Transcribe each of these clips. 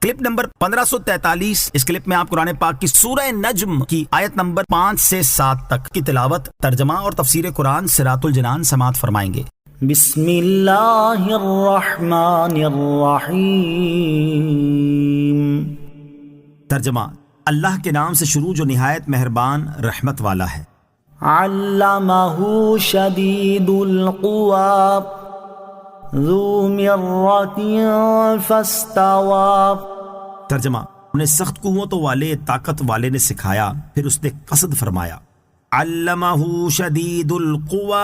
Clip number 1543۔ اس clip میں آپ قرآن پاک کی سورہ نجم کی آیت نمبر 5 سے 7 تک کی تلاوت، ترجمہ اور تفسیر قرآن صراط الجنان سماعت فرمائیں گے۔ بسم اللہ الرحمن الرحیم۔ ترجمہ، اللہ کے نام سے شروع جو نہایت مہربان رحمت والا ہے۔ علمہ شدید القوی ذو مرۃ فاستوی۔ ترجمہ، انہیں سخت قوتوں والے طاقت والے نے سکھایا، پھر اس نے قصد فرمایا۔ علمہ شدید القوی،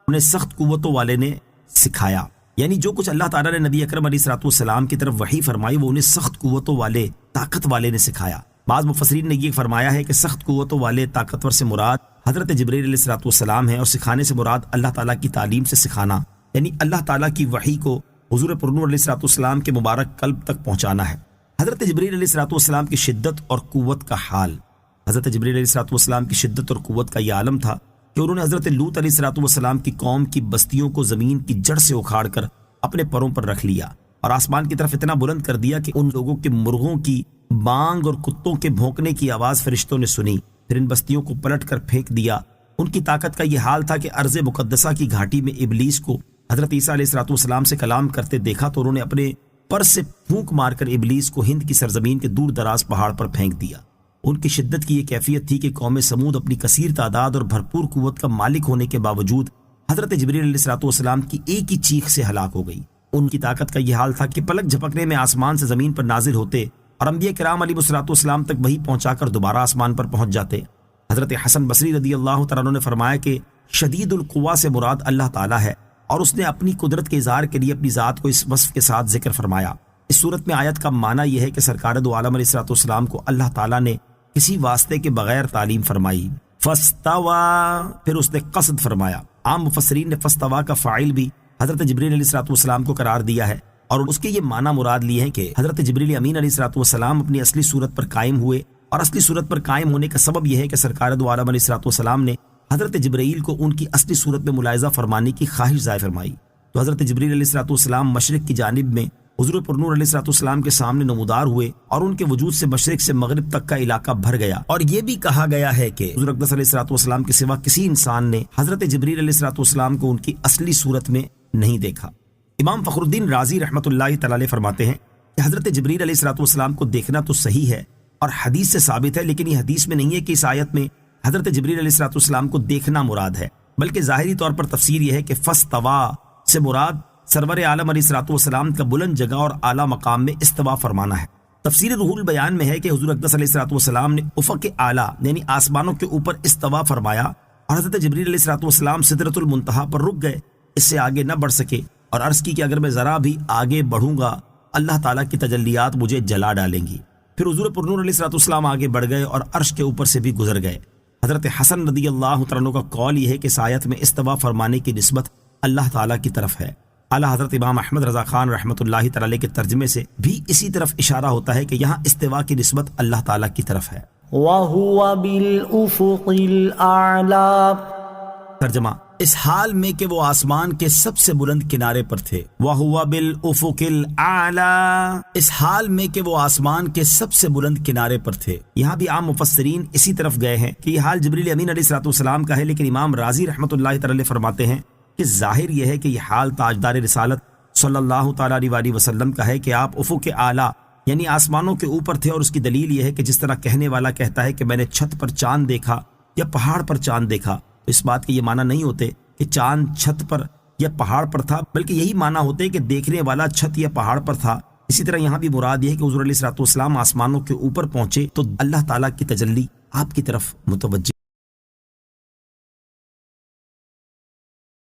انہیں سخت قوتوں والے نے سکھایا، یعنی جو کچھ اللہ تعالیٰ نے نبی اکرم علیہ الصلوۃ والسلام کی طرف وحی فرمائی وہ انہیں سخت قوتوں والے طاقت والے نے سکھایا۔ بعض مفسرین نے یہ فرمایا ہے کہ سخت قوتوں والے طاقتور سے مراد حضرت جبرائیل علیہ الصلوۃ والسلام ہے، اور سکھانے سے مراد اللہ تعالیٰ کی تعلیم سے سکھانا، یعنی اللہ تعالیٰ کی وحی کو حضور پرنور علیہ الصلوۃ والسلام کے مبارک قلب تک پہنچانا ہے۔ حضرت جبرائیل علیہ الصلوۃ والسلام کی شدت اور قوت کا حال۔ حضرت جبرائیل علیہ الصلوۃ والسلام کی شدت اور قوت کا یہ عالم تھا کہ انہوں نے حضرت لوط علیہ الصلوۃ والسلام کی قوم کی بستیوں کو زمین کی جڑ سے اکھاڑ کر اپنے پروں پر رکھ لیا اور آسمان کی طرف اتنا بلند کر دیا کہ ان لوگوں کے مرغوں کی بانگ اور کتوں کے بھونکنے کی آواز فرشتوں نے سنی، پھر ان بستیوں کو پلٹ کر پھینک دیا۔ ان کی طاقت کا یہ حال تھا کہ ارض مقدسہ کی گھاٹی میں ابلیس کو حضرت عیسیٰ علیہ الصلوۃ والسلام سے کلام کرتے دیکھا تو انہوں نے اپنے پر سے پھونک مار کر ابلیس کو ہند کی سرزمین کے دور دراز پہاڑ پر پھینک دیا۔ ان کی شدت کی یہ کیفیت تھی کہ قوم سمود اپنی کثیر تعداد اور بھرپور قوت کا مالک ہونے کے باوجود حضرت جبرائیل علیہ الصلوۃ والسلام کی ایک ہی چیخ سے ہلاک ہو گئی۔ ان کی طاقت کا یہ حال تھا کہ پلک جھپکنے میں آسمان سے زمین پر نازل ہوتے اور انبیاء کرام علیہ الصلوۃ والسلام تک وحی پہنچا کر دوبارہ آسمان پر پہنچ جاتے۔ حضرت حسن بصری رضی اللہ تعالیٰ عنہ نے فرمایا کہ شدید القویٰ سے مراد اللہ تعالیٰ ہے، اور اس نے اپنی قدرت کے اظہار کے لیے اپنی ذات کو اس وصف کے ساتھ ذکر فرمایا۔ اس صورت میں آیت کا معنی یہ ہے کہ سرکار دو عالم علیہ الصلوۃ والسلام کو اللہ تعالیٰ نے کسی واسطے کے بغیر تعلیم فرمائی۔ فاستوی، پھر اس نے قصد فرمایا۔ عام مفسرین نے فاستوی کا فاعل بھی حضرت جبرائیل علیہ الصلوۃ والسلام کو قرار دیا ہے، اور اس کے یہ معنی مراد لیے ہیں کہ حضرت جبرائیل امین علیہ الصلوۃ والسلام اپنی اصلی صورت پر قائم ہوئے، اور اصلی صورت پر قائم ہونے کا سبب یہ ہے کہ سرکار دو عالم علیہ الصلوۃ والسلام نے حضرت جبرائیل کو ان کی اصلی صورت میں ملاحظہ فرمانے کی خواہش ظاہر فرمائی، تو حضرت جبرائیل علیہ الصلوۃ والسلام مشرق کی جانب میں حضور پرنور علیہ الصلوۃ والسلام کے سامنے نمودار ہوئے، اور ان کے وجود سے مشرق سے مغرب تک کا علاقہ بھر گیا۔ اور یہ بھی کہا گیا ہے کہ حضور اقدس علیہ الصلوۃ والسلام کے سوا کسی انسان نے حضرت جبرائیل علیہ الصلوۃ والسلام کو ان کی اصلی صورت میں نہیں دیکھا۔ امام فخر الدین رازی رحمۃ اللہ تعالی علیہ فرماتے ہیں کہ حضرت جبرائیل علیہ الصلوۃ والسلام کو دیکھنا تو صحیح ہے اور حدیث سے ثابت ہے، لیکن یہ حدیث میں نہیں ہے کہ اس آیت میں حضرت جبرائیل علیہ الصلوۃ والسلام کو دیکھنا مراد ہے، بلکہ ظاہری طور پر تفسیر یہ ہے کہ فاستوی سے مراد سرور عالم علیہ الصلوۃ والسلام کا بلند جگہ اور اعلیٰ مقام میں استوا فرمانا ہے۔ تفسیر روح البیان میں ہے کہ حضور اقدس علیہ الصلوۃ والسلام نے افق اعلیٰ یعنی آسمانوں کے اوپر استوا فرمایا، اور حضرت جبرائیل علیہ الصلوۃ والسلام سدرۃ المنتہا پر رک گئے، اس سے آگے نہ بڑھ سکے، اور عرض کی کہ اگر میں ذرا بھی آگے بڑھوں گا اللہ تعالیٰ کی تجلیات مجھے جلا ڈالیں گی۔ پھر حضور پرنور علیہ الصلوۃ والسلام آگے بڑھ گئے اور عرش کے اوپر سے بھی گزر گئے۔ حضرت حسن رضی اللہ تعالیٰ عنہ کا قول یہ ہے کہ اس آیت میں استوا فرمانے کی نسبت اللہ تعالیٰ کی طرف ہے۔ اعلیٰ حضرت امام احمد رضا خان رحمۃ اللہ تعالی کے ترجمے سے بھی اسی طرف اشارہ ہوتا ہے کہ یہاں استوا کی نسبت اللہ تعالیٰ کی طرف ہے۔ وَهُوَ بِالْأُفُقِ الْأَعْلَى۔ ترجمہ، اس حال میں کہ وہ آسمان کے سب سے بلند کنارے پر تھے۔ وَهُوَ بِالْأُفُقِ الْأَعْلَى، اس حال میں کہ وہ آسمان کے سب سے بلند کنارے پر تھے۔ یہاں بھی عام مفسرین اسی طرف گئے ہیں کہ یہ حال جبرائیل امین علیہ الصلوۃ والسلام کا ہے، لیکن امام رازی رحمۃ اللہ تعالی فرماتے ہیں کہ ظاہر یہ ہے کہ یہ حال تاجدار رسالت صلی اللہ تعالیٰ علیہ وسلم کا ہے کہ آپ افق اعلیٰ یعنی آسمانوں کے اوپر تھے، اور اس کی دلیل یہ ہے کہ جس طرح کہنے والا کہتا ہے کہ میں نے چھت پر چاند دیکھا یا پہاڑ پر چاند دیکھا، تو اس بات کے یہ معنی نہیں ہوتے کہ چاند چھت پر یا پہاڑ پر تھا، بلکہ یہی معنی ہوتے کہ دیکھنے والا چھت یا پہاڑ پر تھا۔ اسی طرح یہاں بھی مراد یہ ہے کہ حضور علیہ الصلوۃ والسلام آسمانوں کے اوپر پہنچے تو اللہ تعالیٰ کی تجلی آپ کی طرف متوجہ